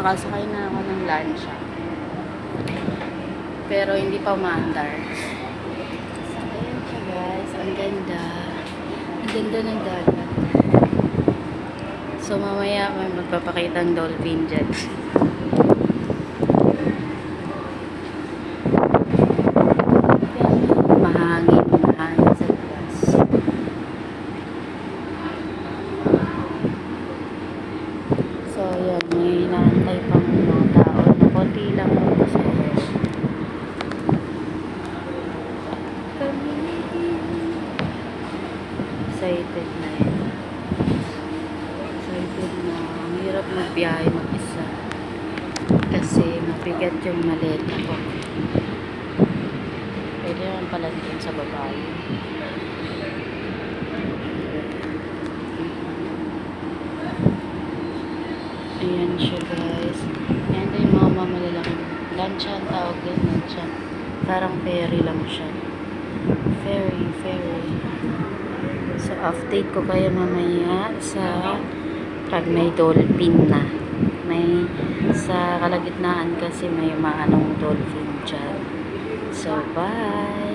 nakasakay na ako ng lancha. Pero hindi pa umaandar. So, ayan siya guys. Ang ganda. Ang ganda ng dagat. So, mamaya may magpapakita ng dolphin dyan. Mahangin sa labas. So, yun. May inaantay pang mga tao na konti lang yung pasahero. Excited na yun. Excited na. Ang hirap magbiyahe mag-isa. Kasi mabigat yung maleta ko. Pwede naman pala dito sa babae. Ayan siya guys. Ayan na yung mga malalaki. Lancha ang tawag yan. Lancha. Parang ferry lang siya. Ferry. So update ko kayo mamaya sa pag may dolphin na. May sa kalagitnaan kasi may maanong dolphin dyan. So bye!